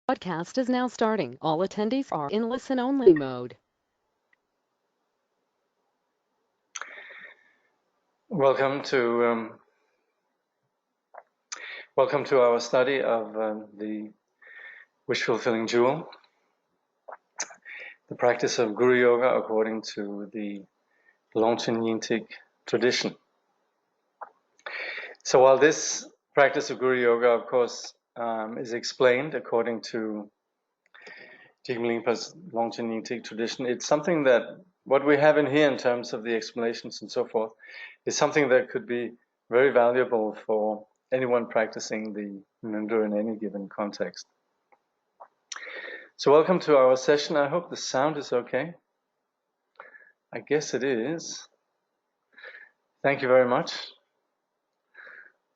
Podcast is now starting. All attendees are in listen-only mode. Welcome to our study of the Wishfulfilling Jewel, the practice of Guru Yoga according to the Longchen Yintik tradition. So while this practice of Guru Yoga, of course, is explained according to Jigme Lingpa's Longchen Yintik tradition, it's something that what we have in here in terms of the explanations and so forth is something that could be very valuable for anyone practicing the Ngondro in any given context. So welcome to our session. I hope the sound is okay. I guess it is. Thank you very much.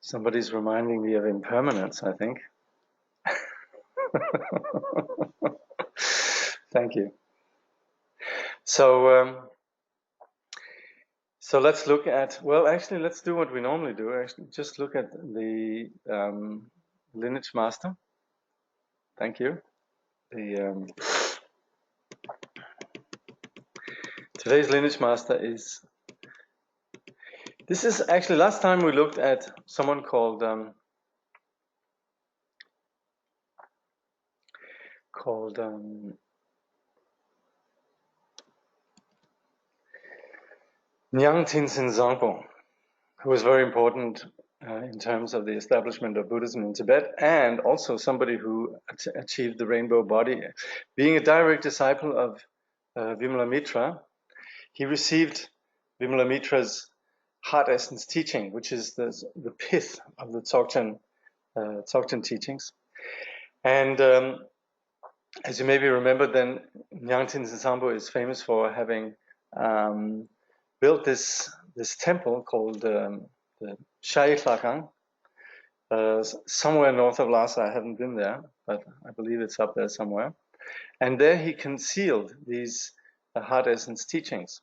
Somebody's reminding me of impermanence, I think. Thank you. So let's look at, well, actually, let's do what we normally do. Actually, just look at the lineage master. Thank you. Today's lineage master is, this is actually, last time we looked at someone called Nyang Tenzin Zangpo, who was very important in terms of the establishment of Buddhism in Tibet, and also somebody who achieved the rainbow body. Being a direct disciple of Vimalamitra, he received Vimalamitра's heart essence teaching, which is the pith of the Dzogchen teachings. And as you maybe remember, then Nyang Tenzin Zangpo is famous for having built this temple called the Shai Tlakang, somewhere north of Lhasa. I haven't been there, but I believe it's up there somewhere. And there he concealed these heart essence teachings.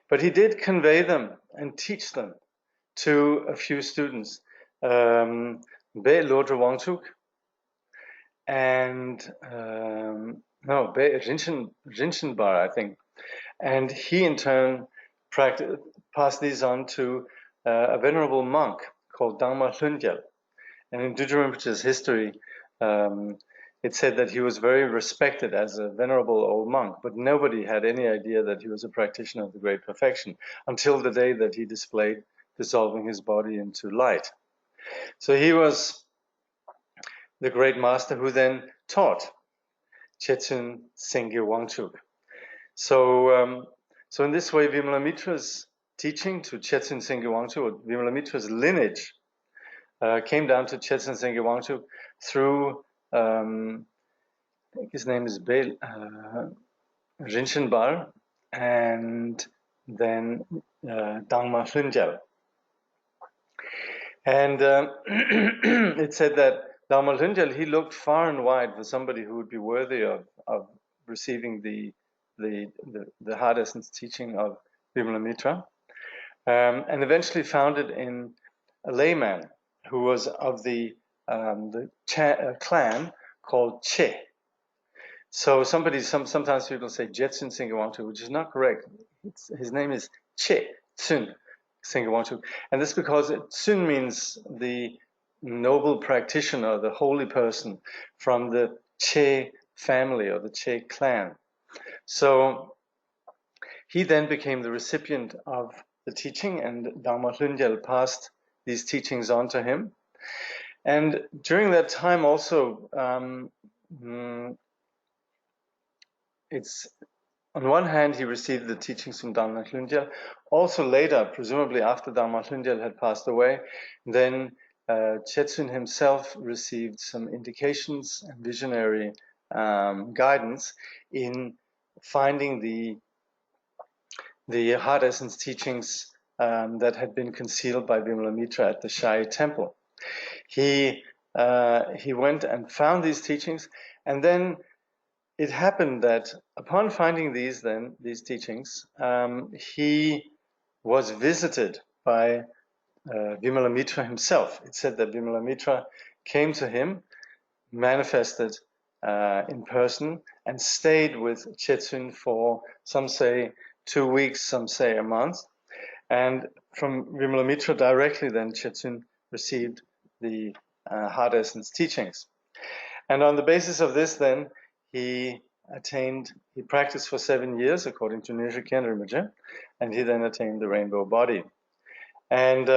But he did convey them and teach them to a few students, Be Lodra Wangchuk and Be Rinchen Bar, I think. And he in turn passed these on to a venerable monk called Dangma Hlungyal. And in Dudjom Rinpoche's history, it said that he was very respected as a venerable old monk, but nobody had any idea that he was a practitioner of the Great Perfection until the day that he displayed dissolving his body into light. So he was the great master who then taught Chetsun Sengye Wangchuk. So in this way, Vimalamitra's teaching to Chetsun Sengye Wangchuk, or Vimalamitra's lineage, came down to Chetsun Sengye Wangchuk through, I think his name is Rinchen Bar, and then Dangma Hlungyal. And it said that Dangma Hlungyal, he looked far and wide for somebody who would be worthy of receiving the heart essence teaching of Vimalamitra, and eventually found it in a layman who was of the clan called Che. So sometimes people say Jetsun Sengye Wangchuk, which is not correct. His name is Che Tsun Sengye Wangchuk, and this because Tsun means the noble practitioner, the holy person from the Che family or the Che clan. So he then became the recipient of the teaching, and Dangma Hlungyal passed these teachings on to him. And during that time also, it's on one hand he received the teachings from Dangma Hlungyal. Also later, presumably after Dangma Hlungyal had passed away, then Chetsun himself received some indications and visionary guidance in finding the heart essence teachings that had been concealed by Vimalamitra at the Shai temple. He went and found these teachings, and then it happened that upon finding these teachings, he was visited by Vimalamitra himself. It said that Vimalamitra came to him, manifested in person and stayed with Chetsun for, some say 2 weeks, some say a month. And from Vimalamitra directly, then Chetsun received the Heart Essence teachings. And on the basis of this, then he practiced for 7 years according to Nyingma Khyentse Rinpoche, and he then attained the rainbow body. And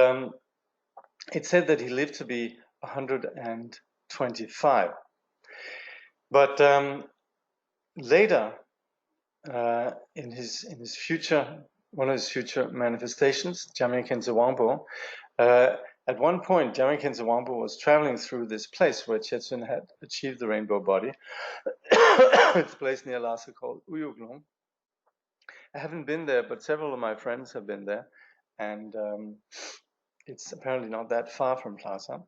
it said that he lived to be 125. But later, in his future, one of his future manifestations, Jamye Khyentse Wangpo, at one point, Jamye Khyentse Wangpo was traveling through this place where Chetsun had achieved the rainbow body. It's a place near Lhasa called Uyuglung. I haven't been there, but several of my friends have been there, and it's apparently not that far from Lhasa.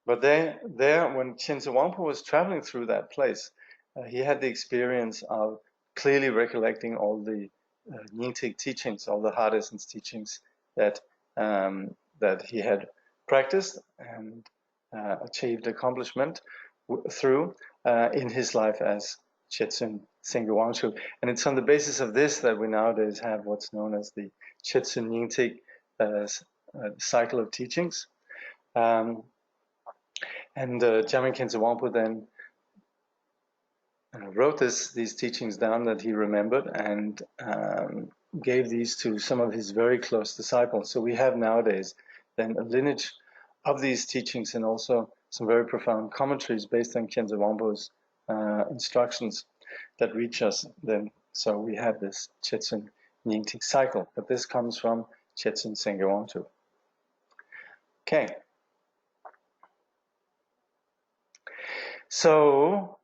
But there, when Khyentse Wangpo was traveling through that place, he had the experience of clearly recollecting all the Nyingtik teachings, all the Heart Essence teachings that he had practiced and achieved accomplishment through in his life as Chetsun Sengye Wangchu. And it's on the basis of this that we nowadays have what's known as the Chetsun Nyingtik cycle of teachings. And Jamye Khyentse Wangpo then wrote these teachings down that he remembered and gave these to some of his very close disciples. So we have nowadays then a lineage of these teachings and also some very profound commentaries based on Khyentse Wangpo's instructions that reach us then. So we have this Chetsun Nyingtik cycle, but this comes from Chetsun Sengye Wangchu. Okay. So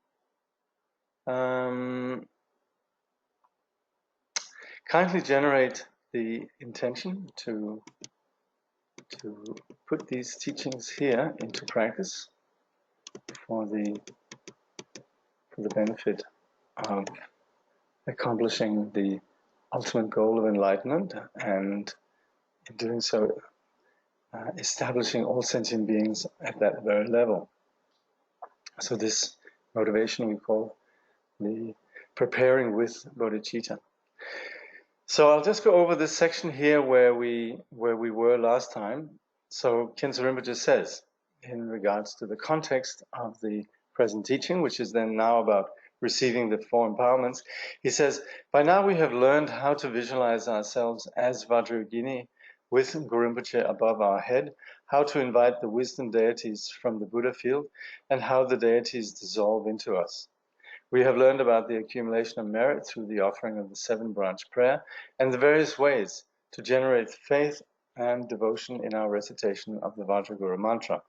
kindly generate the intention to put these teachings here into practice for the benefit of accomplishing the ultimate goal of enlightenment, and in doing so establishing all sentient beings at that very level. So this motivation we call the preparing with bodhicitta. So I'll just go over this section here where we were last time. So Khyentse Rinpoche says, in regards to the context of the present teaching, which is then now about receiving the 4 empowerments, he says, by now we have learned how to visualize ourselves as Vajrayogini with Guru Rinpoche above our head, how to invite the wisdom deities from the Buddha field, and how the deities dissolve into us. We have learned about the accumulation of merit through the offering of the 7-branch prayer and the various ways to generate faith and devotion in our recitation of the Vajraguru mantra.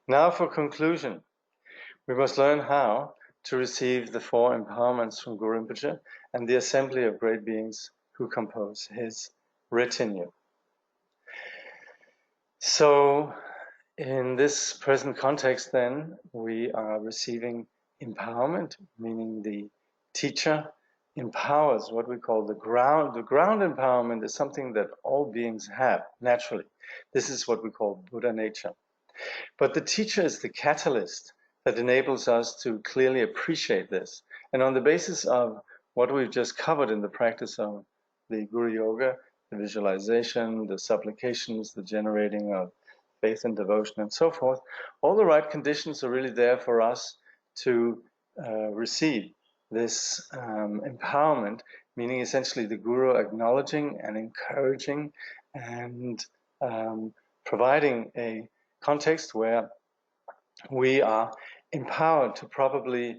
Now for conclusion, we must learn how to receive the 4 empowerments from Guru Rinpoche and the assembly of great beings who compose his retinue. So in this present context then, we are receiving empowerment, meaning the teacher empowers what we call the ground. The ground empowerment is something that all beings have naturally. This is what we call Buddha nature. But the teacher is the catalyst that enables us to clearly appreciate this. And on the basis of what we've just covered in the practice of the Guru Yoga, the visualization, the supplications, the generating of faith and devotion and so forth, all the right conditions are really there for us to receive this empowerment, meaning essentially the Guru acknowledging and encouraging and providing a context where we are empowered to probably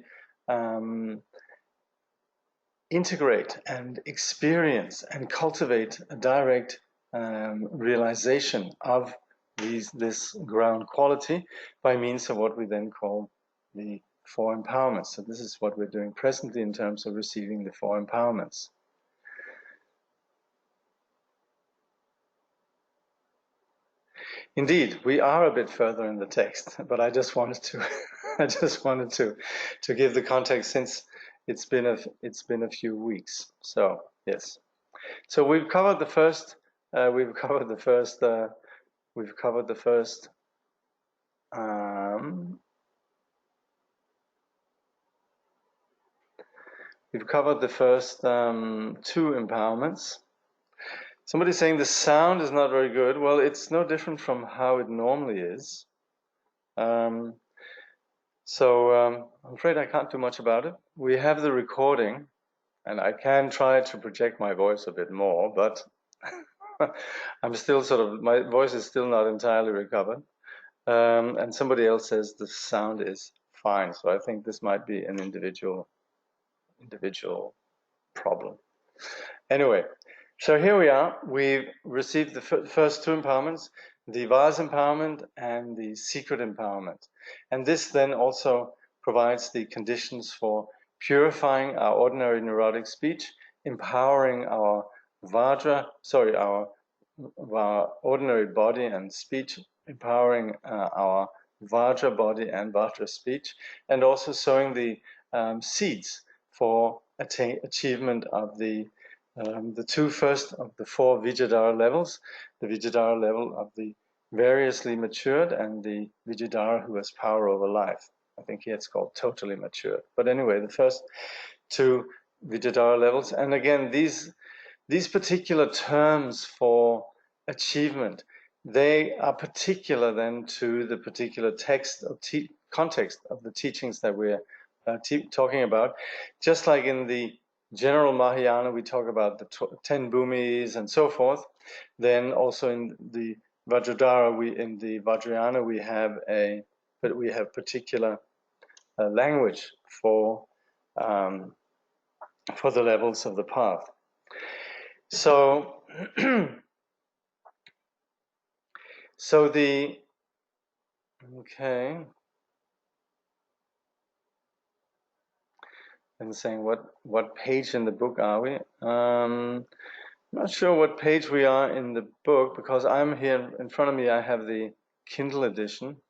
integrate and experience and cultivate a direct realization of this ground quality by means of what we then call the 4 empowerments. So this is what we're doing presently in terms of receiving the 4 empowerments. Indeed, we are a bit further in the text, but I just wanted to give the context since it's been a few weeks. So yes, so we've covered the first we've covered the first two empowerments. Somebody's saying the sound is not very good. Well, it's no different from how it normally is. I'm afraid I can't do much about it. We have the recording, and I can try to project my voice a bit more, but I'm still my voice is still not entirely recovered. And somebody else says the sound is fine. So I think this might be an individual problem. Anyway, so here we are. We've received the first two empowerments, the vase empowerment and the secret empowerment. And this then also provides the conditions for purifying our ordinary neurotic speech, empowering our our ordinary body and speech, empowering our Vajra body and Vajra speech, and also sowing the seeds for achievement of the two first of the four Vijayadhara levels, the Vijayadhara level of the variously matured and the Vijayadhara who has power over life. I think here it's called totally matured. But anyway, the first two Vijayadhara levels. And again, these particular terms for achievement, they are particular then to the particular text of context of the teachings that we're talking about. Just like in the general Mahayana, we talk about the 10 bhumis and so forth. Then also in the Vajradhara, in the Vajrayana, we have particular language for the levels of the path. So, okay. And saying what page in the book are we? I'm not sure what page we are in the book because I'm here in front of me. I have the Kindle edition.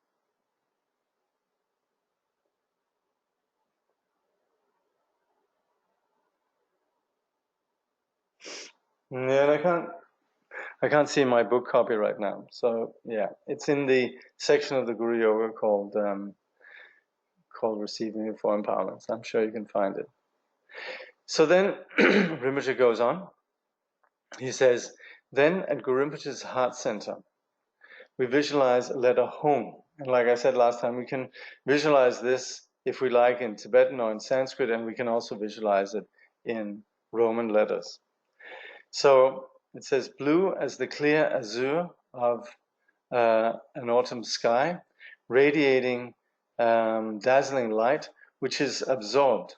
Yeah, and I can't see my book copy right now. So yeah, it's in the section of the Guru Yoga called Receiving for Empowerment. So I'm sure you can find it. So then Rinpoche goes on. He says, then at Guru Rinpoche's heart center, we visualize a letter Hung. And like I said last time, we can visualize this, if we like, in Tibetan or in Sanskrit, and we can also visualize it in Roman letters. So it says, blue as the clear azure of an autumn sky, radiating dazzling light, which is absorbed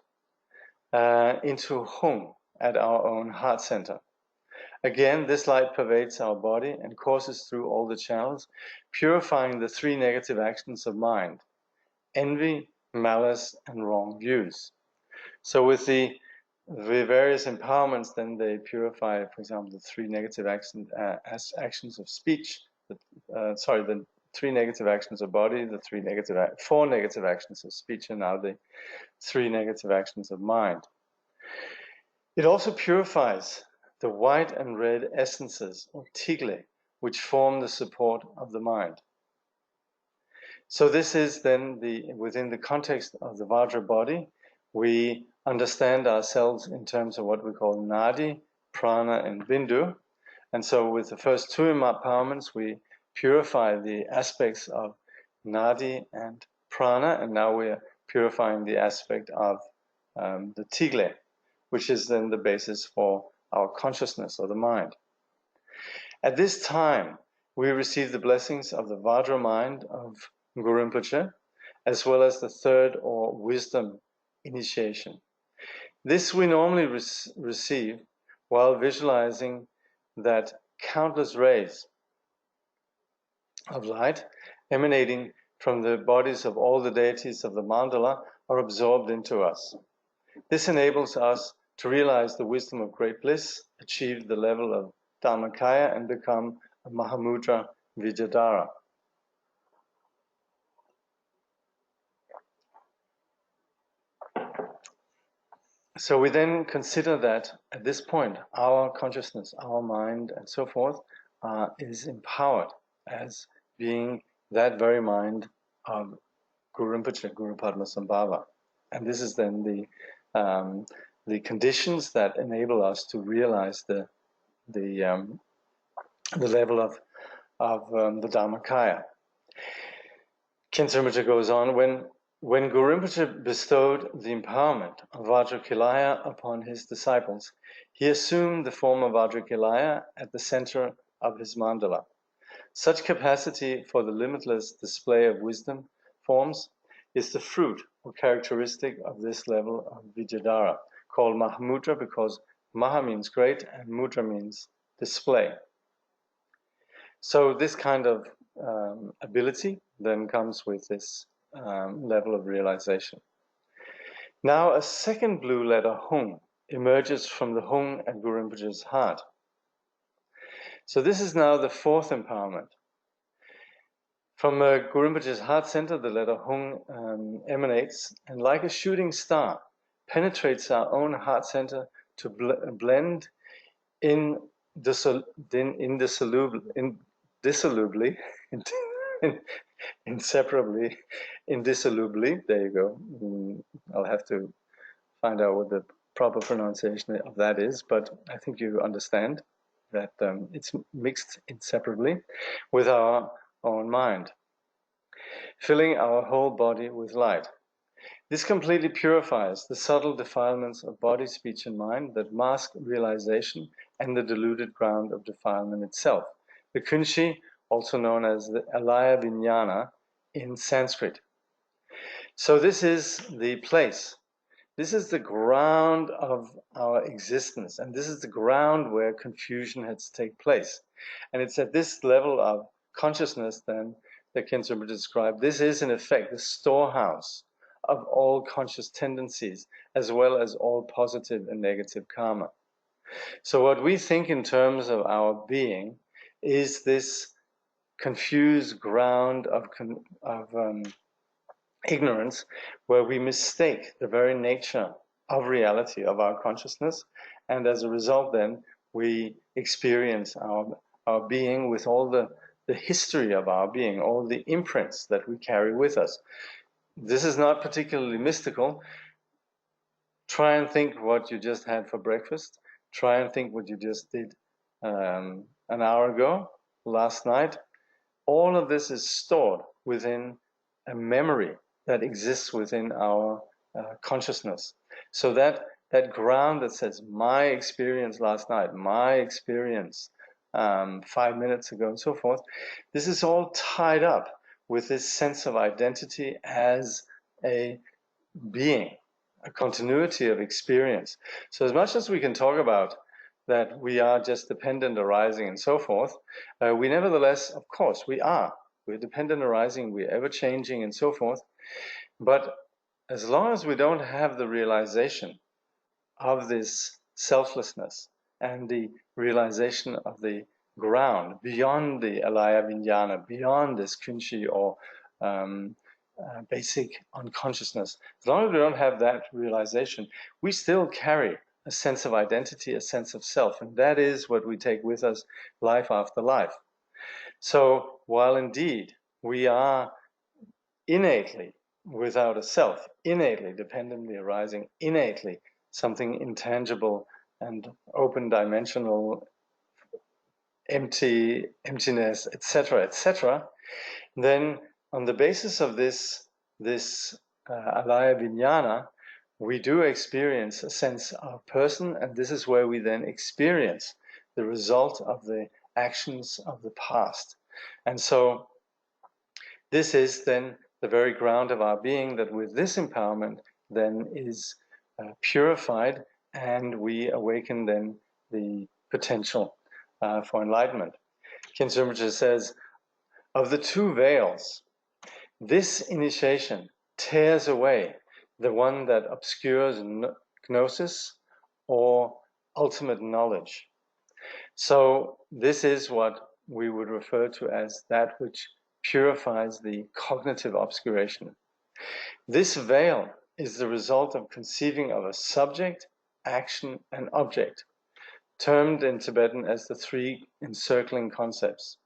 into Hung at our own heart center. Again, this light pervades our body and courses through all the channels, purifying the three negative actions of mind: envy, malice, and wrong views. So with the various empowerments, then they purify, for example, the three negative actions of speech, the three negative actions of body, the four negative actions of speech, and now the three negative actions of mind. It also purifies the white and red essences, or tigle, which form the support of the mind. So this is then within the context of the Vajra body, we understand ourselves in terms of what we call Nadi, Prana, and Bindu. And so with the first two empowerments, we purify the aspects of Nadi and Prana, and now we're purifying the aspect of the tigle, which is then the basis for our consciousness or the mind. At this time, we receive the blessings of the Vajra mind of Guru Rinpoche, as well as the third or wisdom initiation. This we normally receive while visualizing that countless rays of light emanating from the bodies of all the deities of the mandala are absorbed into us. This enables us to realize the wisdom of great bliss, achieve the level of Dharmakaya, and become a Mahamudra Vijayadhara. So we then consider that at this point, our consciousness, our mind, and so forth, is empowered as being that very mind of Guru Rinpoche, Guru Padmasambhava. And this is then the conditions that enable us to realize the level of the Dharmakaya. Khyentse Rinpoche goes on, when Guru Rinpoche bestowed the empowerment of Vajrakilaya upon his disciples, he assumed the form of Vajrakilaya at the center of his mandala. Such capacity for the limitless display of wisdom forms is the fruit or characteristic of this level of Vidyadhara, called Mahamudra because Maha means great and Mudra means display. So this kind of ability then comes with this level of realization. Now a second blue letter, Hung, emerges from the Hung at Guru Rinpoche's heart. So this is now the fourth empowerment. From Guru Rinpoche's heart center, the letter Hung emanates, and like a shooting star, penetrates our own heart center to blend indissolubly, there you go. I'll have to find out what the proper pronunciation of that is, but I think you understand that it's mixed inseparably with our own mind, filling our whole body with light. This completely purifies the subtle defilements of body, speech, and mind that mask realization and the deluded ground of defilement itself, the kunshi, also known as the alaya vijnana in Sanskrit. So this is the place. This is the ground of our existence, and this is the ground where confusion has taken place. And it's at this level of consciousness then that Khyentse Rinpoche described. This is in effect the storehouse of all conscious tendencies, as well as all positive and negative karma. So what we think in terms of our being is this confused ground of ignorance, where we mistake the very nature of reality, of our consciousness, and as a result then we experience our being with all the history of our being, all the imprints that we carry with us. This is not particularly mystical. Try and think what you just had for breakfast. Try and think what you just did an hour ago, last night. All of this is stored within a memory that exists within our consciousness. So that ground that says, my experience last night, my experience 5 minutes ago, and so forth, this is all tied up with this sense of identity as a being, a continuity of experience. So as much as we can talk about that we are just dependent arising and so forth, we nevertheless, of course, we're dependent arising, we're ever changing and so forth. But as long as we don't have the realization of this selflessness and the realization of the ground beyond the alaya vijnana, beyond this kunshi or basic unconsciousness, as long as we don't have that realization, we still carry a sense of identity, a sense of self, and that is what we take with us life after life. So while indeed we are innately without a self, innately dependently arising, innately something intangible and open dimensional, emptiness, etc., then on the basis of this alaya vijnana, we do experience a sense of person, and this is where we then experience the result of the actions of the past. And so this is then the very ground of our being, that with this empowerment then is purified, and we awaken then the potential for enlightenment. Khyentse Rinpoche says, of the two veils, this initiation tears away the one that obscures gnosis or ultimate knowledge. So this is what we would refer to as that which purifies the cognitive obscuration. This veil is the result of conceiving of a subject, action, and object, termed in Tibetan as the three encircling concepts.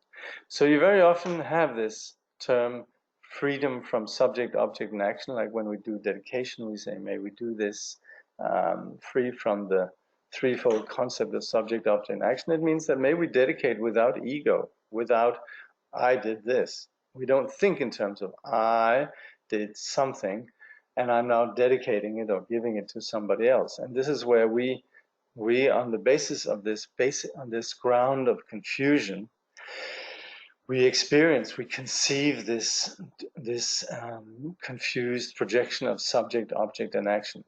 So you very often have this term, freedom from subject, object, and action. Like when we do dedication, we say, may we do this free from the threefold concept of subject, object, and action. It means that may we dedicate without ego, without I did this. We don't think in terms of I did something and I'm now dedicating it or giving it to somebody else. And this is where we on the basis of this on this ground of confusion, we conceive this confused projection of subject, object, and action.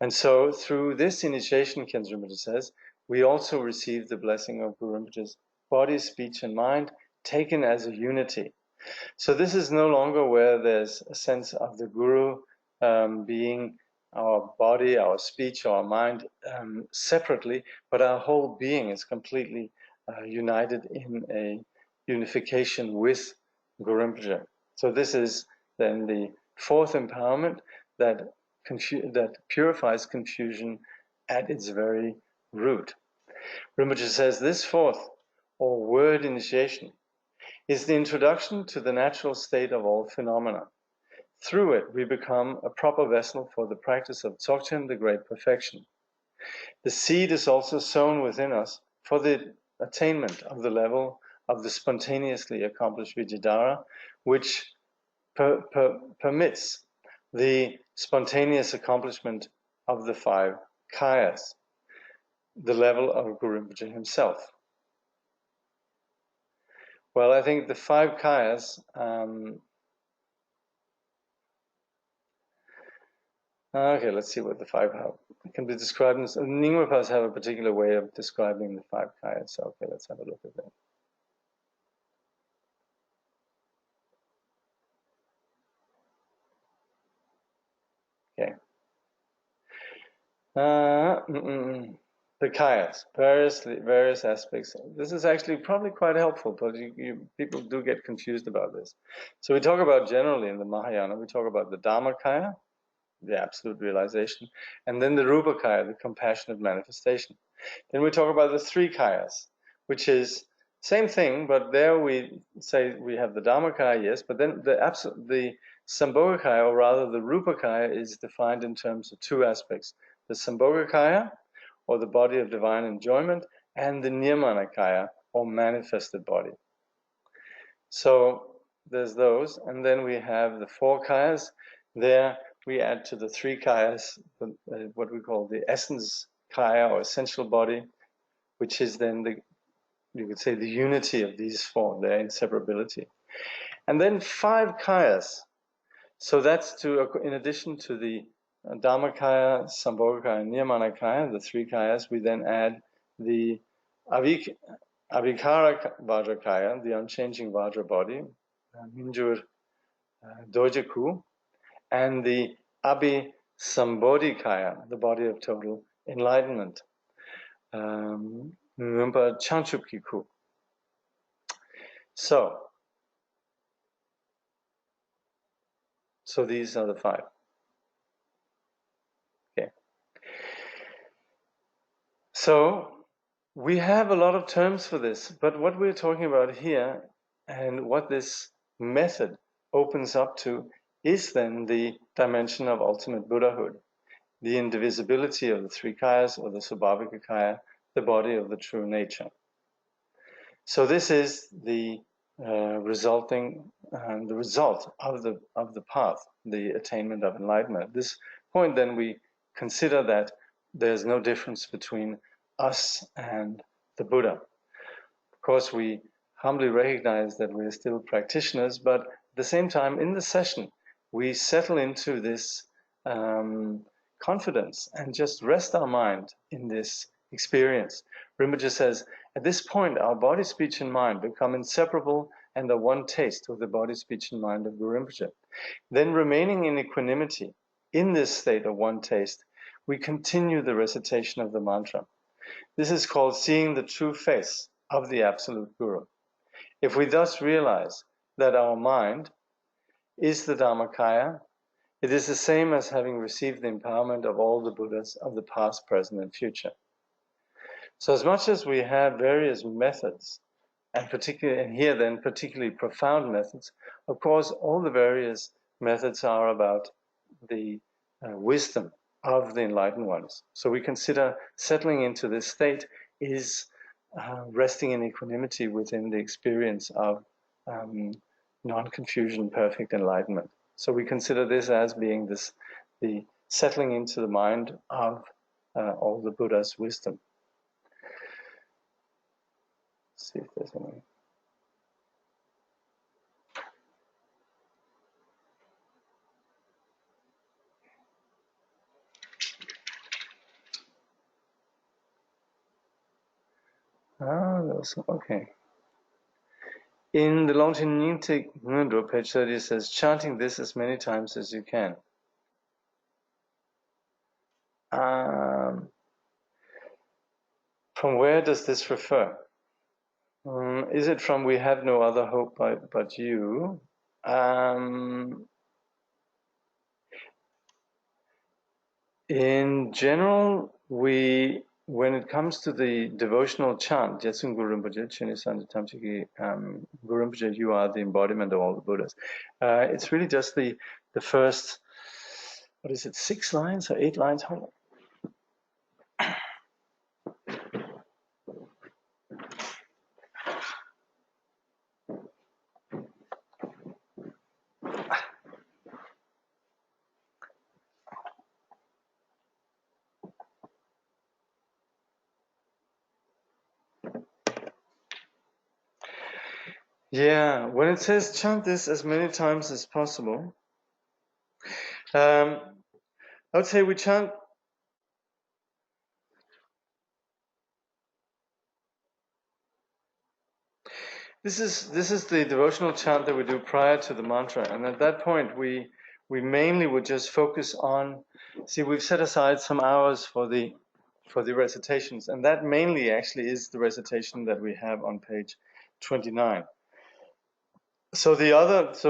And so through this initiation, Khyentse Rinpoche says, we also receive the blessing of Guru Rinpoche's body, speech, and mind taken as a unity. So this is no longer where there's a sense of the Guru being our body, our speech, our mind separately, but our whole being is completely united in a unification with Guru Rinpoche. So this is then the fourth empowerment that purifies confusion at its very root. Rinpoche says this fourth, or word initiation, is the introduction to the natural state of all phenomena. Through it, we become a proper vessel for the practice of Dzogchen, the great perfection. The seed is also sown within us for the attainment of the level of the spontaneously accomplished Vidyadhara, which permits the spontaneous accomplishment of the 5 kayas, the level of Guru Rinpoche himself. Well, I think the 5 kayas, okay, let's see what the 5 can be described. Nyingmapas have a particular way of describing the 5 kayas, so okay, let's have a look at that. Okay. The kayas, various aspects. This is actually probably quite helpful, but people do get confused about this. So we talk about generally in the Mahayana, we talk about the Dhammakaya, the absolute realization, and then the Rupakaya, the compassionate manifestation. Then we talk about the 3 kayas, which is same thing, but there we say we have the Dhammakaya, yes, but then the Sambhogakaya, or rather the Rupakaya, is defined in terms of 2 aspects: the Sambhogakaya, or the body of divine enjoyment, and the Nirmanakaya, or manifested body. So there's those, and then we have the 4 kayas. There we add to the 3 kayas what we call the essence kaya, or essential body, which is then you could say the unity of these 4, their inseparability. And then 5 kayas. So that's in addition to the Dhammakaya, Sambhogakaya, and Nirmanakaya, the 3 kayas, we then add the Abhikara Vajrakaya, the unchanging Vajra body, Minjur Dojaku, and the Abhisambodhikaya, the body of total enlightenment, Ngumpa Chanchupkiku. So these are the 5. Okay. So we have a lot of terms for this, but what we're talking about here and what this method opens up to is then the dimension of ultimate Buddhahood, the indivisibility of the 3 kayas, or the Svabhavika kaya, the body of the true nature. So this is the result of the path, the attainment of enlightenment. At this point, then we consider that there's no difference between us and the Buddha. Of course, we humbly recognize that we're still practitioners, but at the same time, in the session, we settle into this confidence and just rest our mind in this experience. Rinpoche says, at this point, our body, speech, and mind become inseparable and the one taste with the body, speech, and mind of Guru Rinpoche. Then, remaining in equanimity, in this state of one taste, we continue the recitation of the mantra. This is called seeing the true face of the Absolute Guru. If we thus realize that our mind is the Dhammakaya, it is the same as having received the empowerment of all the Buddhas of the past, present, and future. So as much as we have various methods, and particularly profound methods, of course, all the various methods are about the wisdom of the enlightened ones. So we consider settling into this state is resting in equanimity within the experience of non-confusion, perfect enlightenment. So we consider this as being the settling into the mind of all the Buddha's wisdom. Let's see if there's any. Okay. In the Longchen Nyingtik Ngondro, page 30, it says, chanting this as many times as you can. From where does this refer? Is it from we have no other hope but you? In general, when it comes to the devotional chant, Jetsun Guru Rinpoche, Chinisan Tamchiki, Guru Rinpoche, you are the embodiment of all the Buddhas. It's really just the first, 6 lines or 8 lines? Hold on. Yeah, when it says chant this as many times as possible, I would say we chant. This is the devotional chant that we do prior to the mantra, and at that point we mainly would just focus on. See, we've set aside some hours for the recitations, and that mainly actually is the recitation that we have on page 29. So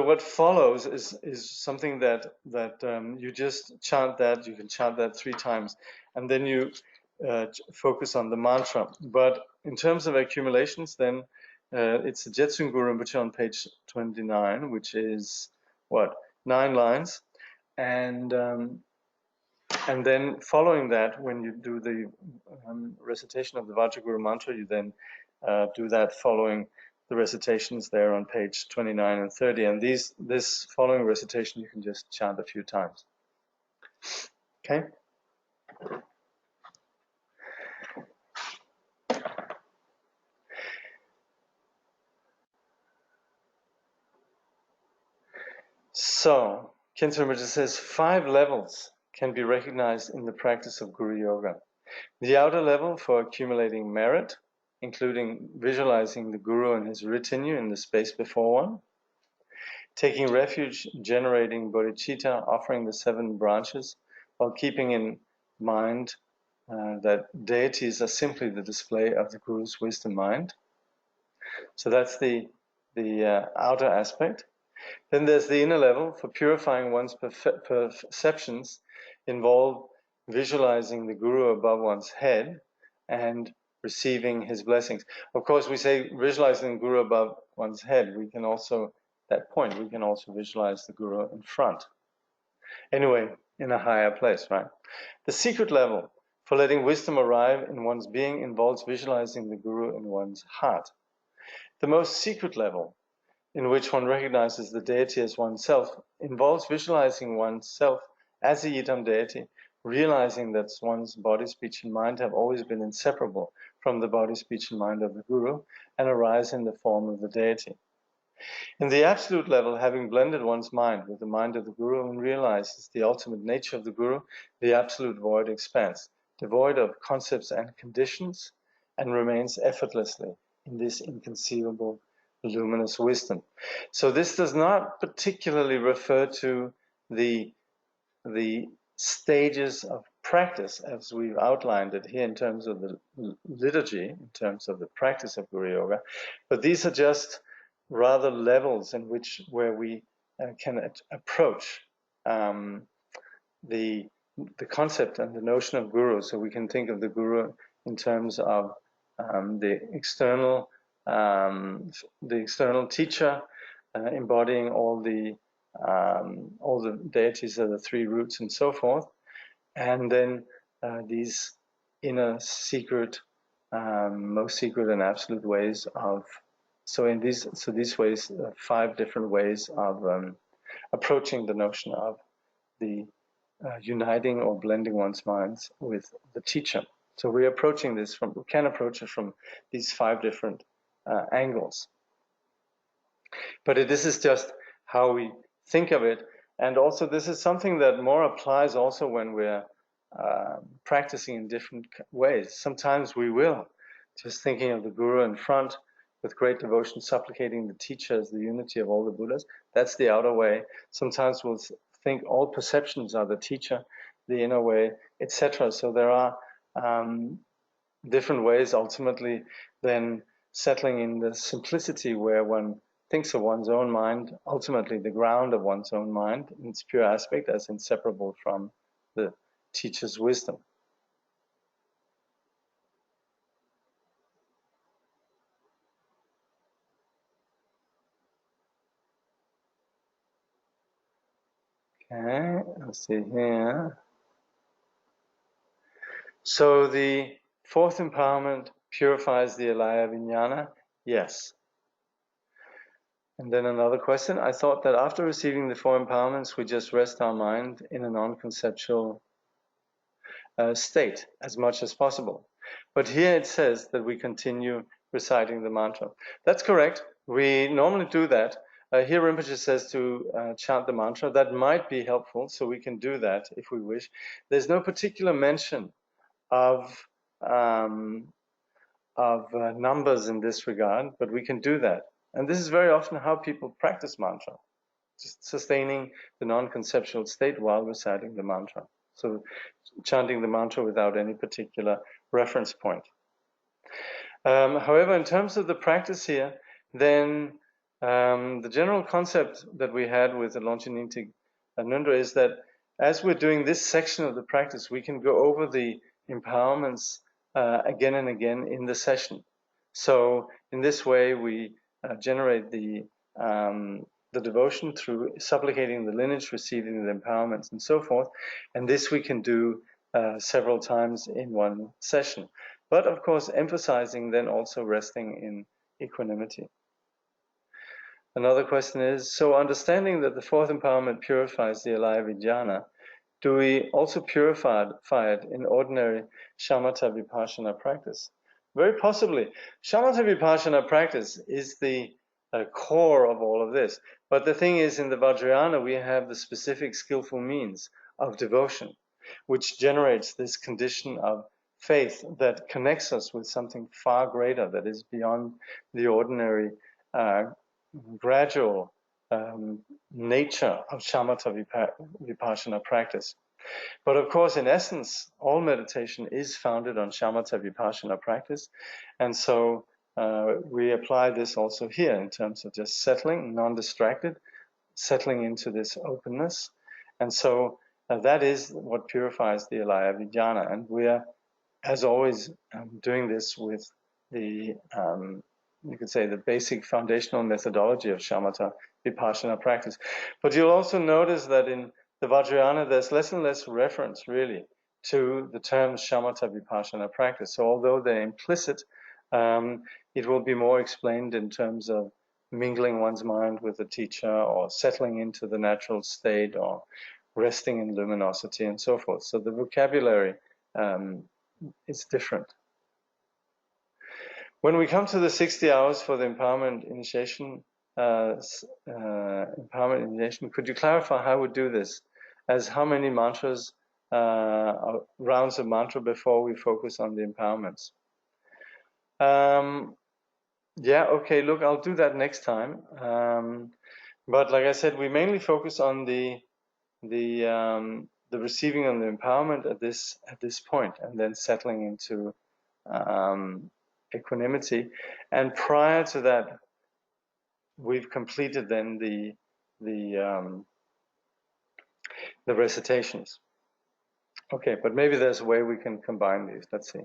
what follows is something that you just chant that. You can chant that 3 times, and then you focus on the mantra. But in terms of accumulations, then it's the Jetsun Guru Rinpoche on page 29, which is 9 lines, and then following that, when you do the recitation of the Vajraguru mantra, you then do that following the recitations there on page 29 and 30. And this following recitation you can just chant a few times. Okay? So, Khyentse Rinpoche says 5 levels can be recognized in the practice of Guru Yoga. The outer level for accumulating merit, including visualizing the Guru and his retinue in the space before one, taking refuge, generating bodhicitta, offering the 7 branches, while keeping in mind that deities are simply the display of the Guru's wisdom mind. So that's the outer aspect. Then there's the inner level for purifying one's perceptions, involve visualizing the Guru above one's head and receiving his blessings. Of course, we say visualizing the Guru above one's head. We can also visualize the Guru in front. Anyway, in a higher place, right? The secret level for letting wisdom arrive in one's being involves visualizing the Guru in one's heart. The most secret level, in which one recognizes the deity as oneself, involves visualizing oneself as a Yidam deity, realizing that one's body, speech, and mind have always been inseparable from the body, speech, and mind of the Guru and arise in the form of the deity. In the absolute level, having blended one's mind with the mind of the Guru, one realizes the ultimate nature of the Guru, the absolute void expanse, devoid of concepts and conditions, and remains effortlessly in this inconceivable luminous wisdom. So this does not particularly refer to the stages of practice as we've outlined it here in terms of the liturgy, in terms of the practice of Guru Yoga, but these are just rather levels in where we can approach the concept and the notion of Guru. So we can think of the Guru in terms of the external teacher, embodying all the deities of the 3 roots and so forth, and then these inner secret, most secret and absolute ways of. So these ways, 5 different ways of approaching the notion of the uniting or blending one's minds with the teacher. So we can approach it from these 5 different angles. But this is just how we think of it. And also this is something that more applies also when we're practicing in different ways. Sometimes we will, just thinking of the Guru in front with great devotion, supplicating the teacher as the unity of all the Buddhas. That's the outer way. Sometimes we'll think all perceptions are the teacher, the inner way, etc. So there are different ways ultimately then settling in the simplicity where one thinks of one's own mind, ultimately the ground of one's own mind in its pure aspect as inseparable from the teacher's wisdom. Okay, let's see here. So the 4th empowerment purifies the alaya vijnana? Yes. And then another question. I thought that after receiving the 4 empowerments, we just rest our mind in a non-conceptual state as much as possible. But here it says that we continue reciting the mantra. That's correct. We normally do that. Here Rinpoche says to chant the mantra. That might be helpful, so we can do that if we wish. There's no particular mention of numbers in this regard, but we can do that. And this is very often how people practice mantra, just sustaining the non-conceptual state while reciting the mantra. So chanting the mantra without any particular reference point. However, in terms of the practice here, then the general concept that we had with the Lonchininti Ngondro is that as we're doing this section of the practice, we can go over the empowerments again and again in the session. So in this way, we generate the devotion through supplicating the lineage, receiving the empowerments, and so forth. And this we can do several times in one session. But of course, emphasizing then also resting in equanimity. Another question is, so understanding that the 4th empowerment purifies the alaya vijnana, do we also purify it in ordinary shamatha vipassana practice? Very possibly. Shamatha vipassana practice is the core of all of this. But the thing is, in the Vajrayana, we have the specific skillful means of devotion, which generates this condition of faith that connects us with something far greater, that is beyond the ordinary gradual nature of shamatha vipassana practice. But of course, in essence, all meditation is founded on shamatha vipassana practice. And so we apply this also here in terms of just settling, non-distracted, settling into this openness. And so that is what purifies the alaya vijnana. And we are, as always, doing this with the, you could say, the basic foundational methodology of shamatha vipassana practice. But you'll also notice that in the Vajrayana, there's less and less reference, really, to the terms shamatha vipassana practice. So although they're implicit, it will be more explained in terms of mingling one's mind with the teacher, or settling into the natural state, or resting in luminosity, and so forth. So the vocabulary is different. When we come to the 60 hours for the empowerment initiation, could you clarify how we do this? As how many mantras, rounds of mantra before we focus on the empowerments? Yeah, okay, look, I'll do that next time. But like I said, we mainly focus on the receiving of the empowerment at this point, and then settling into equanimity. And prior to that, we've completed then the recitations. Okay, but maybe there's a way we can combine these. Let's see.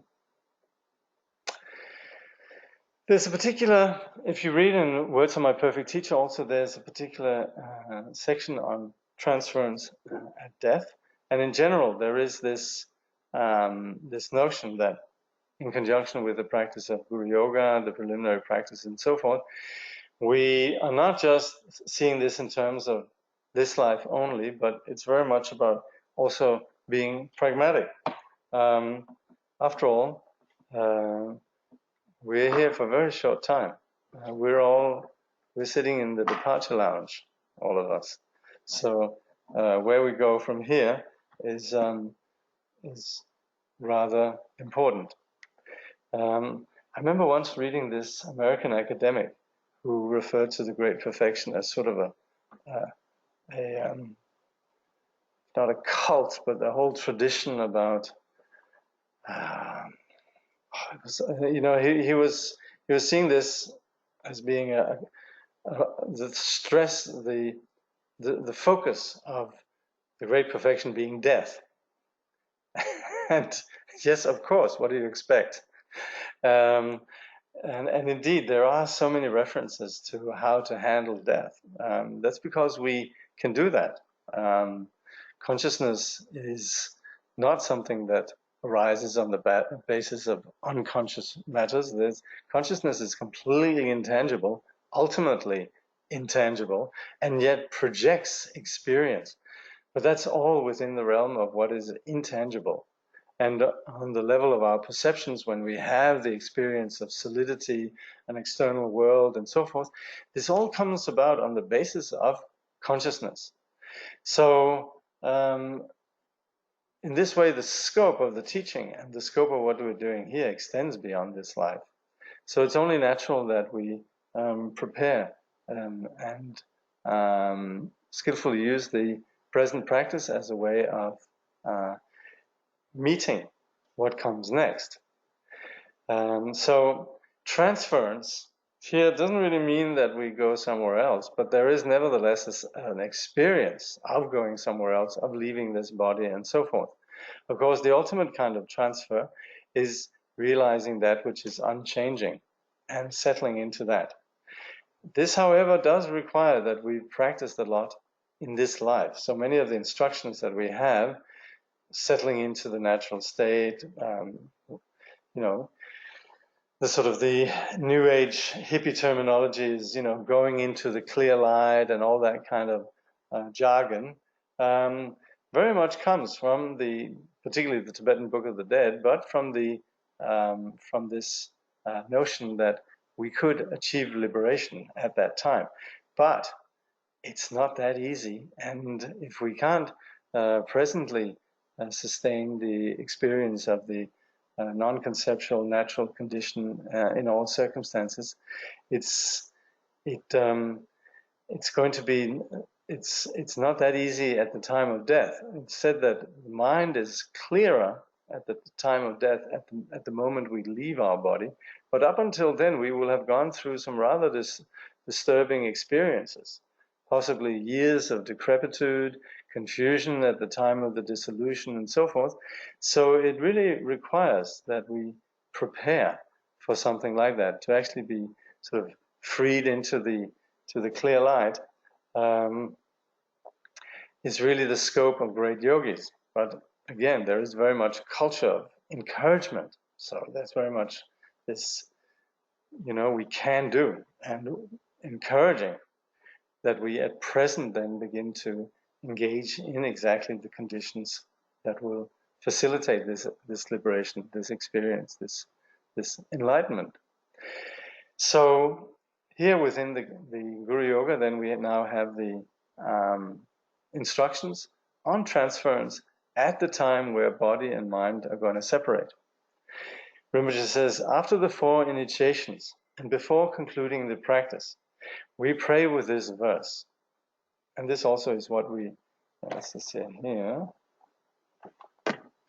There's a particular, if you read in Words of My Perfect Teacher also, there's a particular section on transference at death. And in general, there is this this notion that in conjunction with the practice of Guru Yoga, the preliminary practice and so forth, we are not just seeing this in terms of this life only, but it's very much about also being pragmatic. After all, we're here for a very short time. We're sitting in the departure lounge, all of us. So where we go from here is rather important. I remember once reading this American academic who referred to the Great Perfection as sort of not a cult, but the whole tradition about. He was seeing this as being the stress, the focus of the Great Perfection being death. And yes, of course, what do you expect? And indeed, there are so many references to how to handle death. That's because we can do that. Consciousness is not something that arises on the basis of unconscious matters. Consciousness is completely intangible, ultimately intangible, and yet projects experience. But that's all within the realm of what is intangible. And on the level of our perceptions, when we have the experience of solidity, an external world, and so forth, this all comes about on the basis of consciousness. So, in this way, the scope of the teaching and the scope of what we're doing here extends beyond this life. So it's only natural that we prepare and skillfully use the present practice as a way of meeting what comes next. So transference here doesn't really mean that we go somewhere else, but there is nevertheless an experience of going somewhere else, of leaving this body and so forth. Of course, the ultimate kind of transfer is realizing that which is unchanging and settling into that. This, however, does require that we practice a lot in this life. So many of the instructions that we have, settling into the natural state, the sort of the new age hippie terminology is, going into the clear light and all that kind of jargon, very much comes from particularly the Tibetan Book of the Dead, but from this notion that we could achieve liberation at that time. But it's not that easy, and if we can't presently sustain the experience of the non-conceptual natural condition in all circumstances, it's going to be it's not that easy at the time of death. It's said that the mind is clearer at the time of death, at the moment we leave our body, but up until then we will have gone through some rather disturbing experiences, possibly years of decrepitude, confusion at the time of the dissolution, and so forth. So it really requires that we prepare for something like that, to actually be sort of freed into the clear light. Is really the scope of great yogis. But again, there is very much culture of encouragement. So that's very much this, we can do, and encouraging that we at present then begin to engage in exactly the conditions that will facilitate this liberation, this experience, this enlightenment. So here within the Guru Yoga, then we now have the instructions on transference at the time where body and mind are going to separate. Rinpoche says, after the 4 initiations and before concluding the practice, we pray with this verse. And this also is what we, let's just say here,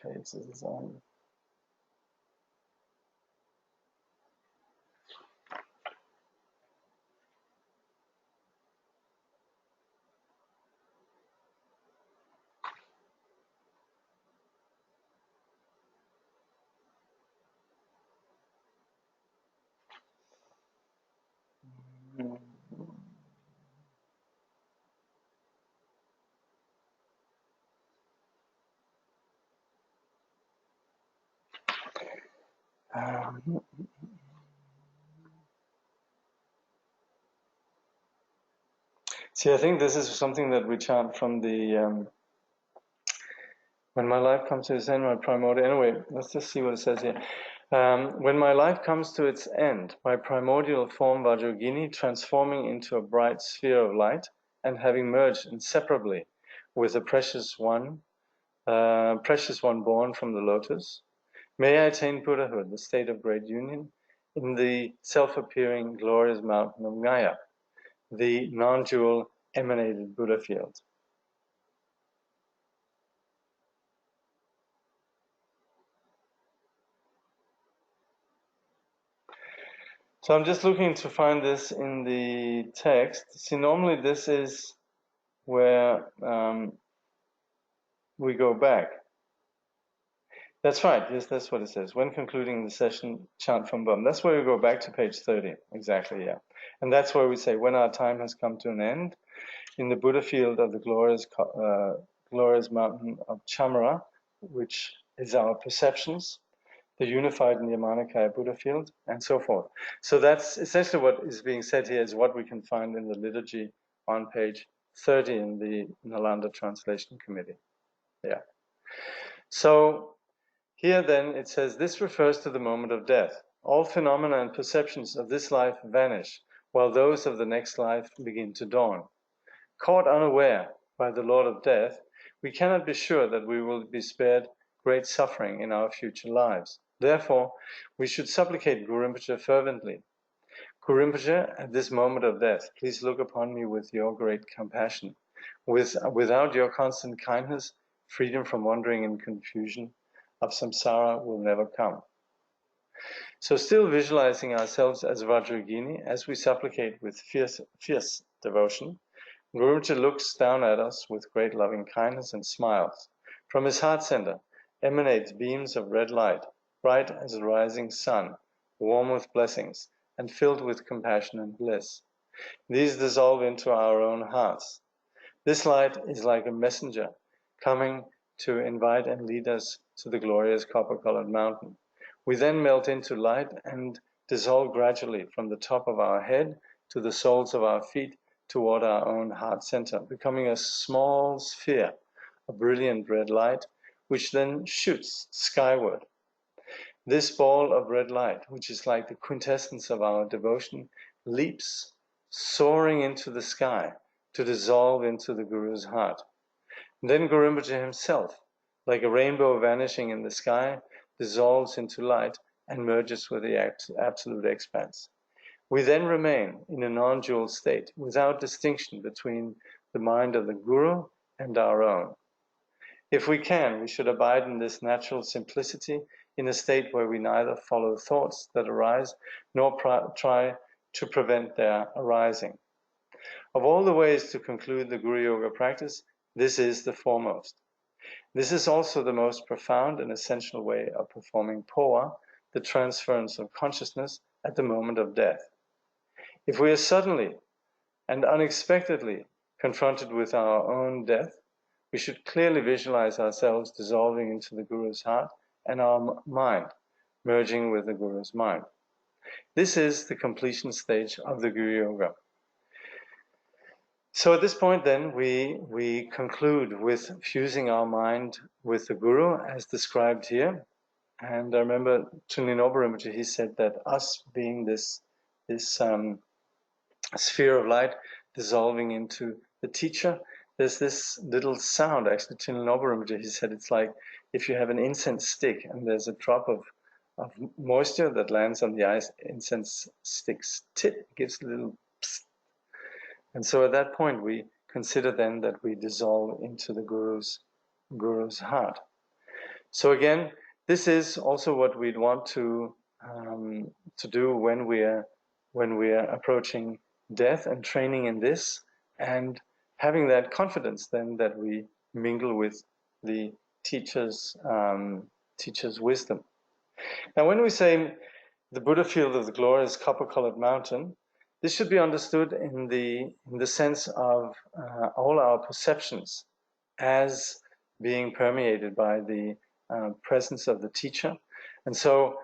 page is on. See, I think this is something that we chant from the when my life comes to its end, my primordial. Anyway, let's just see what it says here. When my life comes to its end, my primordial form Vajrayogini, transforming into a bright sphere of light, and having merged inseparably with the precious one born from the lotus, may I attain Buddhahood, the state of great union, in the self-appearing glorious mountain of Ngaya, the non-dual emanated Buddha field. So I'm just looking to find this in the text. See, normally this is where we go back. That's right, yes, that's what it says. When concluding the session, chant from Bum. That's where we go back to page 30, exactly, yeah. And that's where we say, when our time has come to an end, in the Buddha field of the glorious mountain of Chamara, which is our perceptions, the unified Nirmanakaya Buddha field, and so forth. So that's essentially what is being said here, is what we can find in the liturgy on page 30 in the Nalanda Translation Committee. Yeah. So here then it says, this refers to the moment of death. All phenomena and perceptions of this life vanish, while those of the next life begin to dawn. Caught unaware by the Lord of Death, we cannot be sure that we will be spared great suffering in our future lives. Therefore, we should supplicate Guru Rinpoche fervently. Guru Rinpoche, at this moment of death, please look upon me with your great compassion. Without your constant kindness, freedom from wandering and confusion of samsara will never come. So still visualizing ourselves as Vajrayogini, as we supplicate with fierce devotion, Guru Rinpoche looks down at us with great loving kindness and smiles. From his heart center emanates beams of red light, bright as a rising sun, warm with blessings, and filled with compassion and bliss. These dissolve into our own hearts. This light is like a messenger coming to invite and lead us to the glorious copper-colored mountain. We then melt into light and dissolve gradually from the top of our head to the soles of our feet toward our own heart center, becoming a small sphere of brilliant red light, which then shoots skyward. This ball of red light, which is like the quintessence of our devotion, leaps, soaring into the sky to dissolve into the Guru's heart. And then Guru Rinpoche himself, like a rainbow vanishing in the sky, dissolves into light and merges with the absolute expanse. We then remain in a non-dual state, without distinction between the mind of the Guru and our own. If we can, we should abide in this natural simplicity, in a state where we neither follow thoughts that arise, nor try to prevent their arising. Of all the ways to conclude the Guru Yoga practice, this is the foremost. This is also the most profound and essential way of performing Poa, the transference of consciousness at the moment of death. If we are suddenly and unexpectedly confronted with our own death, we should clearly visualize ourselves dissolving into the Guru's heart and our mind merging with the Guru's mind. This is the completion stage of the Guru Yoga. So at this point then, we conclude with fusing our mind with the Guru as described here. And I remember Chunlin Rinpoche, he said that us being this sphere of light dissolving into the teacher, there's this little sound, actually, Chunlin Rinpoche, he said it's like if you have an incense stick and there's a drop of moisture that lands on the incense stick's tip, it gives a little psst. And so at that point, we consider then that we dissolve into the Guru's heart. So again, this is also what we'd want to do when we are approaching death and training in this, and having that confidence then that we mingle with the teacher's wisdom. Now, when we say the Buddha field of the glorious copper-colored mountain, this should be understood in the sense of all our perceptions as being permeated by the presence of the teacher. And so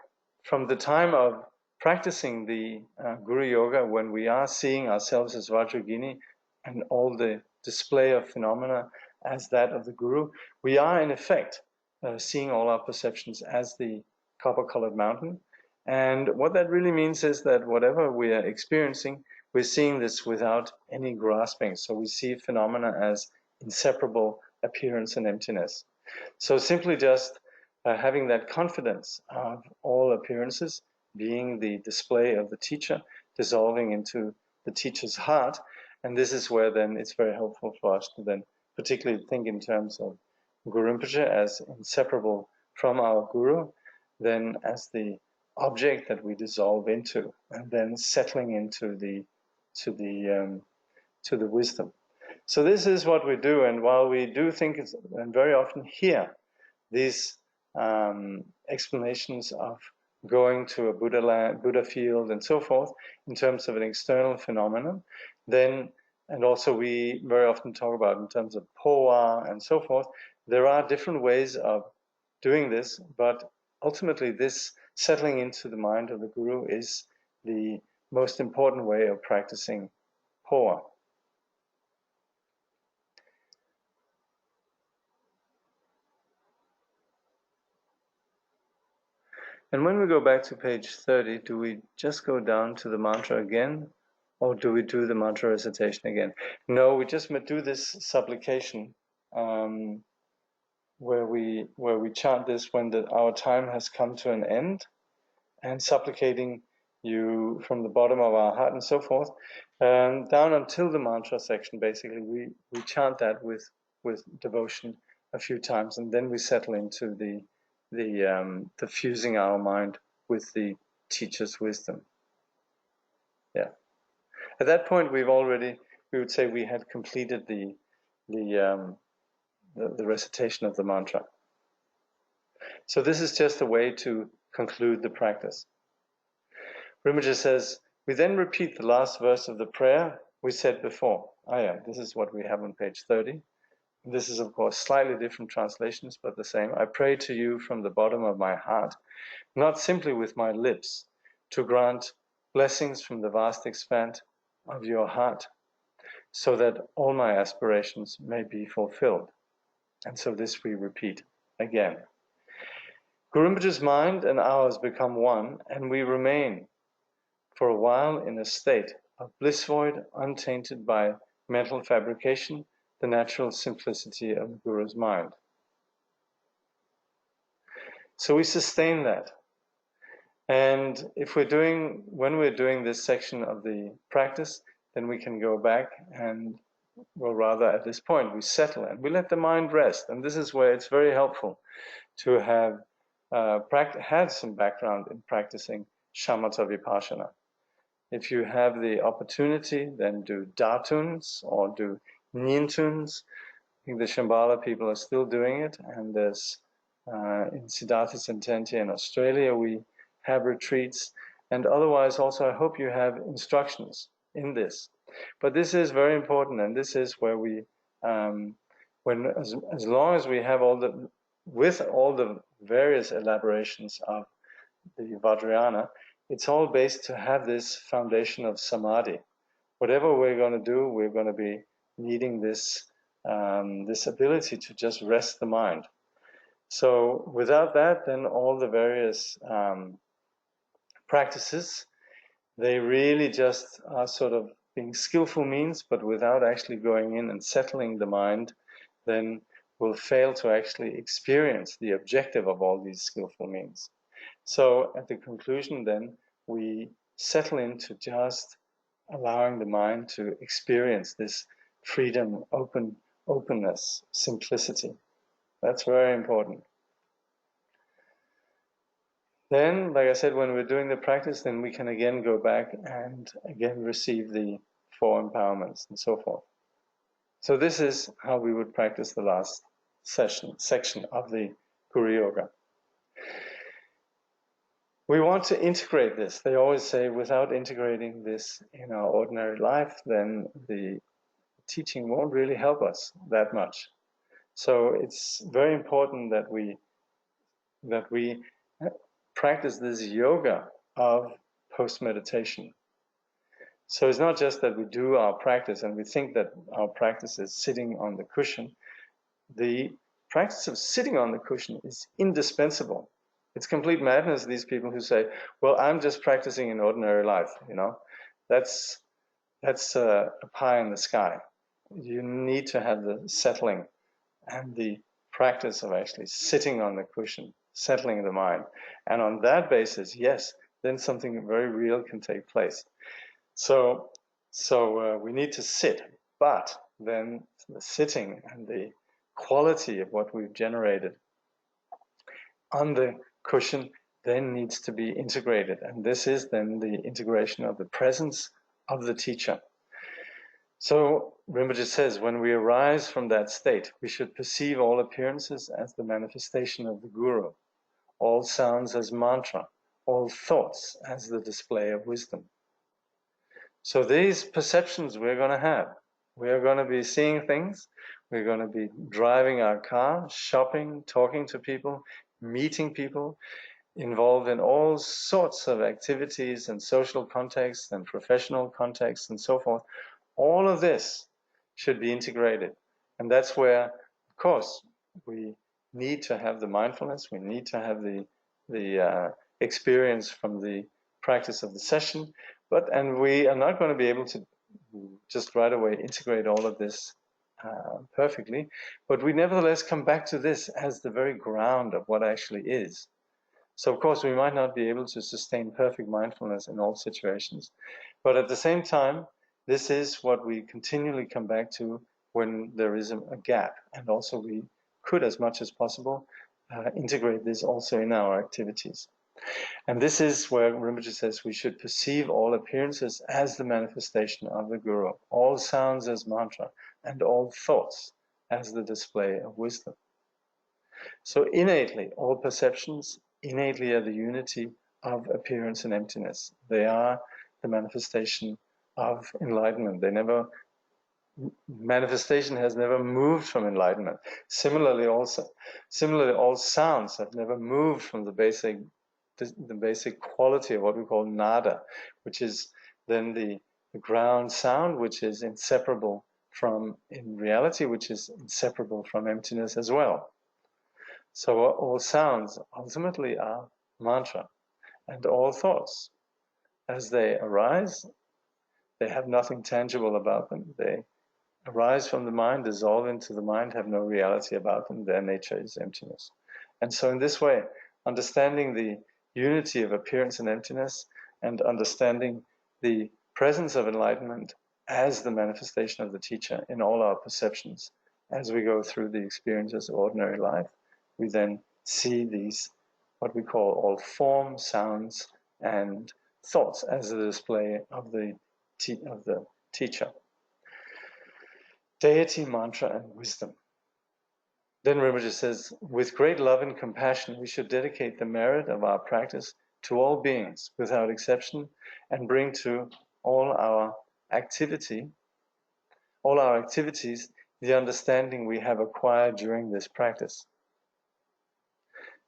from the time of practicing the Guru Yoga, when we are seeing ourselves as Vajragini and all the display of phenomena as that of the Guru, we are in effect seeing all our perceptions as the copper-colored mountain. And what that really means is that whatever we are experiencing, we're seeing this without any grasping. So we see phenomena as inseparable appearance and emptiness. So simply just having that confidence of all appearances being the display of the teacher, dissolving into the teacher's heart. And this is where then it's very helpful for us to then particularly think in terms of Guru Rinpoche as inseparable from our Guru, then as the object that we dissolve into, and then settling into the wisdom. So this is what we do, and while we do think and very often hear these explanations of going to a Buddha field and so forth in terms of an external phenomenon, then, and also we very often talk about in terms of poa and so forth, there are different ways of doing this, but ultimately this settling into the mind of the Guru is the most important way of practicing poa. And when we go back to page 30, do we just go down to the mantra again? Or do we do the mantra recitation again? No, we just do this supplication where we chant this when our time has come to an end, and supplicating you from the bottom of our heart and so forth, down until the mantra section. Basically, we chant that with devotion a few times, and then we settle into the fusing our mind with the teacher's wisdom. Yeah. At that point, we would say we had completed the recitation of the mantra. So this is just a way to conclude the practice. Rinpoche says, we then repeat the last verse of the prayer we said before. This is what we have on page 30. This is, of course, slightly different translations, but the same. I pray to you from the bottom of my heart, not simply with my lips, to grant blessings from the vast expanse of your heart, so that all my aspirations may be fulfilled. And so this we repeat again. Guru Rinpoche's mind and ours become one, and we remain for a while in a state of bliss void, untainted by mental fabrication, the natural simplicity of the Guru's mind. So we sustain that. And when we're doing this section of the practice, then we can go back and, well, rather at this point, we settle and we let the mind rest. And this is where it's very helpful to have had some background in practicing shamatha vipassana. If you have the opportunity, then do dhatuns or do nintuns. I think the Shambhala people are still doing it, and there's in Siddhartha Sententia in Australia we have retreats, and otherwise also I hope you have instructions in this. But this is very important, and this is where we, as long as we have with all the various elaborations of the Vajrayana, it's all based to have this foundation of samadhi. Whatever we're going to do, we're going to be needing this ability to just rest the mind. So without that, then all the various practices, they really just are sort of being skillful means, but without actually going in and settling the mind, then we'll fail to actually experience the objective of all these skillful means. So at the conclusion, then, we settle into just allowing the mind to experience this freedom, openness, simplicity. That's very important. Then, like I said, when we're doing the practice, then we can again go back and again receive the 4 empowerments and so forth. So this is how we would practice the last section of the Guru Yoga. We want to integrate this. They always say without integrating this in our ordinary life, then the teaching won't really help us that much. So it's very important that we practice this yoga of post-meditation. So it's not just that we do our practice and we think that our practice is sitting on the cushion. The practice of sitting on the cushion is indispensable. It's complete madness, these people who say, well, I'm just practicing in ordinary life, That's a pie in the sky. You need to have the settling and the practice of actually sitting on the cushion, settling the mind. And on that basis, yes, then something very real can take place. So we need to sit, but then the sitting and the quality of what we've generated on the cushion then needs to be integrated. And this is then the integration of the presence of the teacher. So Rinpoche says, when we arise from that state, we should perceive all appearances as the manifestation of the Guru, all sounds as mantra, all thoughts as the display of wisdom. So these perceptions we're going to have. We are going to be seeing things. We're going to be driving our car, shopping, talking to people, meeting people, involved in all sorts of activities and social contexts and professional contexts and so forth. All of this should be integrated. And that's where, of course, we need to have the mindfulness. We need to have the experience from the practice of the session. And we are not going to be able to just right away integrate all of this perfectly. But we nevertheless come back to this as the very ground of what actually is. So, of course, we might not be able to sustain perfect mindfulness in all situations. But at the same time, this is what we continually come back to when there is a gap. And also we could, as much as possible, integrate this also in our activities. And this is where Rinpoche says we should perceive all appearances as the manifestation of the Guru, all sounds as mantra, and all thoughts as the display of wisdom. So innately, all perceptions innately are the unity of appearance and emptiness. They are the manifestation of enlightenment. Manifestation has never moved from enlightenment. Similarly, all sounds have never moved from the basic quality of what we call nada, which is then the ground sound, which is inseparable from, in reality, which is inseparable from emptiness as well. So all sounds ultimately are mantra, and all thoughts, as they arise, they have nothing tangible about them. They arise from the mind, dissolve into the mind, have no reality about them. Their nature is emptiness. And so in this way, understanding the unity of appearance and emptiness, and understanding the presence of enlightenment as the manifestation of the teacher in all our perceptions, as we go through the experiences of ordinary life, we then see these, what we call all form, sounds, and thoughts as a display of the teacher. Deity, mantra, and wisdom. Then Rinpoche says, with great love and compassion, we should dedicate the merit of our practice to all beings without exception, and bring to all our activities, the understanding we have acquired during this practice.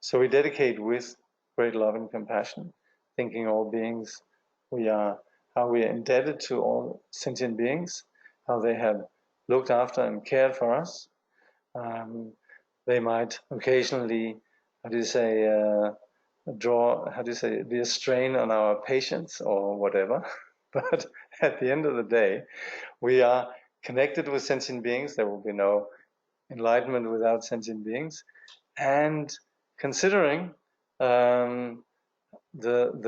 So we dedicate with great love and compassion, thinking all beings, how we are indebted to all sentient beings, how they have looked after and cared for us. They might occasionally, be a strain on our patience or whatever. But at the end of the day, we are connected with sentient beings. There will be no enlightenment without sentient beings. And considering the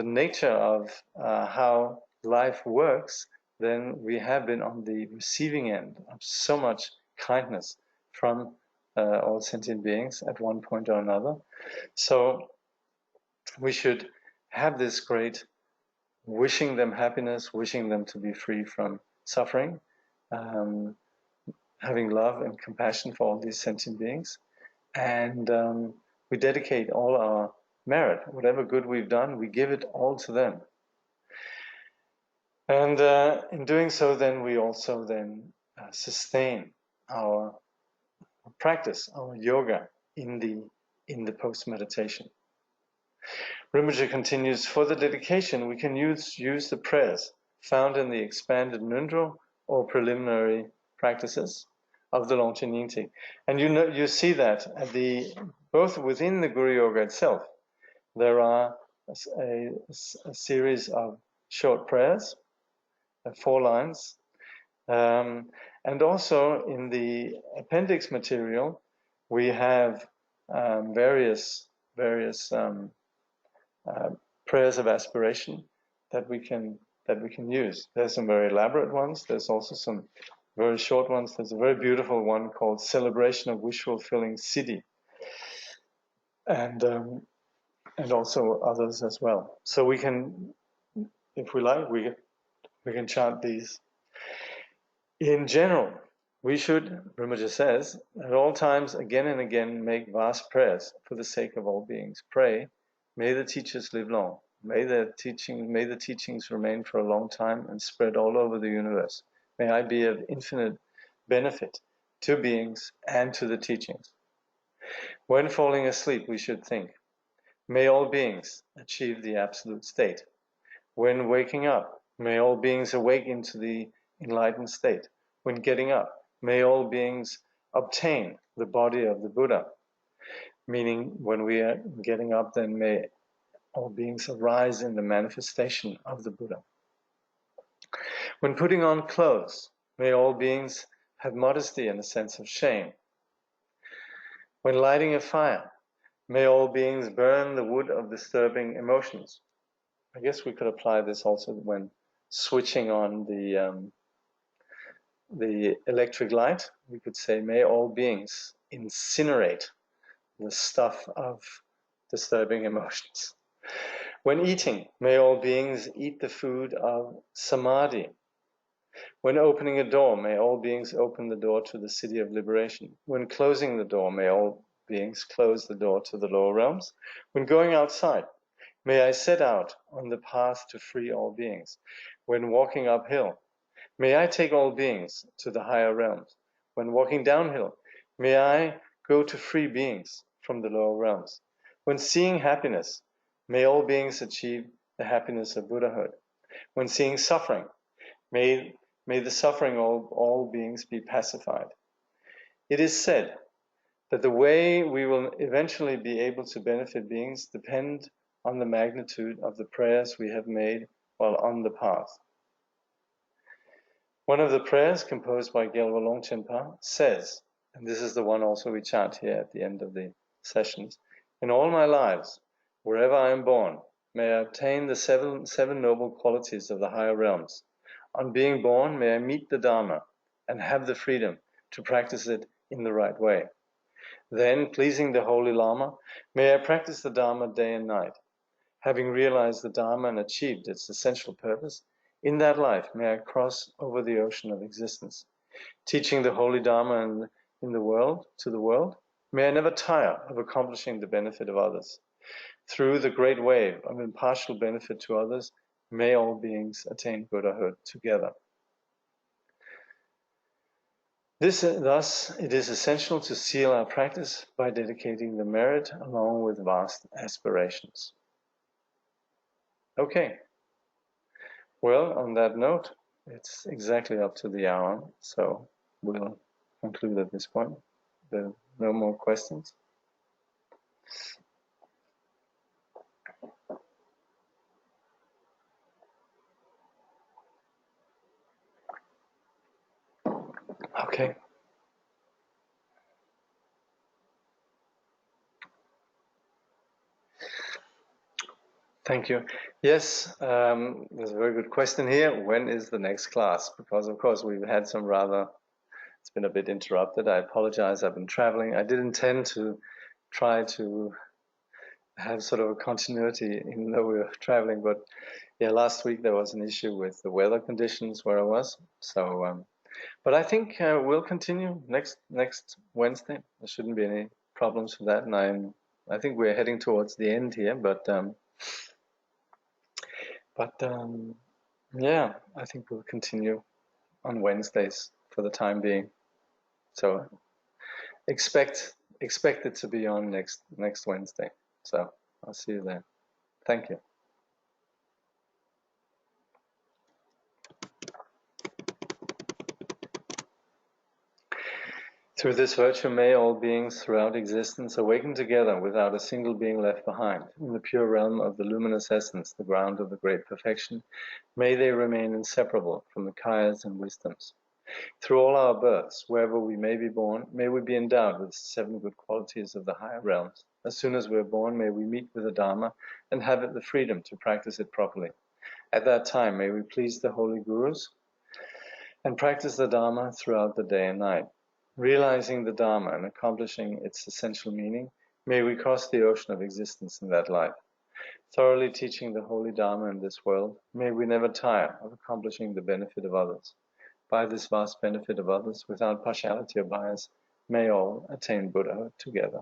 nature of how life works, then we have been on the receiving end of so much kindness from all sentient beings at one point or another. So we should have this great wishing them happiness, wishing them to be free from suffering, having love and compassion for all these sentient beings. And we dedicate all our merit, whatever good we've done, we give it all to them. And in doing so, then we also sustain our practice, our yoga in the post-meditation. Rinpoche continues, for the dedication, we can use the prayers found in the expanded Ngondro or preliminary practices of the Longchen Yingti. And you see that at both within the Guru Yoga itself, there are a series of short prayers, 4 lines, and also in the appendix material, we have various prayers of aspiration that we can use. There's some very elaborate ones. There's also some very short ones. There's a very beautiful one called Celebration of Wishfulfilling Siddhi, and also others as well. So we can, if we like, we can chant these. In general, we should, Rinpoche says, at all times, again and again, make vast prayers for the sake of all beings. Pray, may the teachers live long. May the teachings remain for a long time and spread all over the universe. May I be of infinite benefit to beings and to the teachings. When falling asleep, we should think, may all beings achieve the absolute state. When waking up, may all beings awake into the enlightened state. When getting up, may all beings obtain the body of the Buddha. Meaning, when we are getting up, then may all beings arise in the manifestation of the Buddha. When putting on clothes, may all beings have modesty and a sense of shame. When lighting a fire, may all beings burn the wood of disturbing emotions. I guess we could apply this also when switching on the electric light. We could say, may all beings incinerate the stuff of disturbing emotions. When eating, may all beings eat the food of samadhi. When opening a door, may all beings open the door to the city of liberation. When closing the door, may all beings close the door to the lower realms. When going outside, may I set out on the path to free all beings. When walking uphill, may I take all beings to the higher realms. When walking downhill, may I go to free beings from the lower realms. When seeing happiness, may all beings achieve the happiness of Buddhahood. When seeing suffering, may the suffering of all beings be pacified. It is said that the way we will eventually be able to benefit beings depend on the magnitude of the prayers we have made while on the path. One of the prayers composed by Gelwa Longchenpa says, and this is the one also we chant here at the end of the sessions, in all my lives, wherever I am born, may I obtain the seven noble qualities of the higher realms. On being born, may I meet the Dharma and have the freedom to practice it in the right way. Then, pleasing the Holy Lama, may I practice the Dharma day and night. Having realized the Dharma and achieved its essential purpose, in that life may I cross over the ocean of existence. Teaching the Holy Dharma to the world, may I never tire of accomplishing the benefit of others. Through the great wave of impartial benefit to others, may all beings attain Buddhahood together. Thus, it is essential to seal our practice by dedicating the merit along with vast aspirations. Okay. Well, on that note, it's exactly up to the hour, so we'll conclude at this point. There are no more questions. Okay. Thank you. Yes, there's a very good question here. When is the next class? Because, of course, we've had some it's been a bit interrupted. I apologize. I've been traveling. I did intend to try to have sort of a continuity even though we were traveling. But yeah, last week there was an issue with the weather conditions where I was. So, but I think we'll continue next Wednesday. There shouldn't be any problems with that. And I think we're heading towards the end here, but yeah, I think we'll continue on Wednesdays for the time being. So expect it to be on next Wednesday. So I'll see you there. Thank you. Through this virtue may all beings throughout existence awaken together without a single being left behind. In the pure realm of the luminous essence, the ground of the great perfection, may they remain inseparable from the kayas and wisdoms. Through all our births, wherever we may be born, may we be endowed with the 7 good qualities of the higher realms. As soon as we are born, may we meet with the Dharma and have the freedom to practice it properly. At that time, may we please the holy gurus and practice the Dharma throughout the day and night. Realizing the Dharma and accomplishing its essential meaning, may we cross the ocean of existence in that life. Thoroughly teaching the holy Dharma in this world, may we never tire of accomplishing the benefit of others. By this vast benefit of others, without partiality or bias, may all attain Buddhahood together.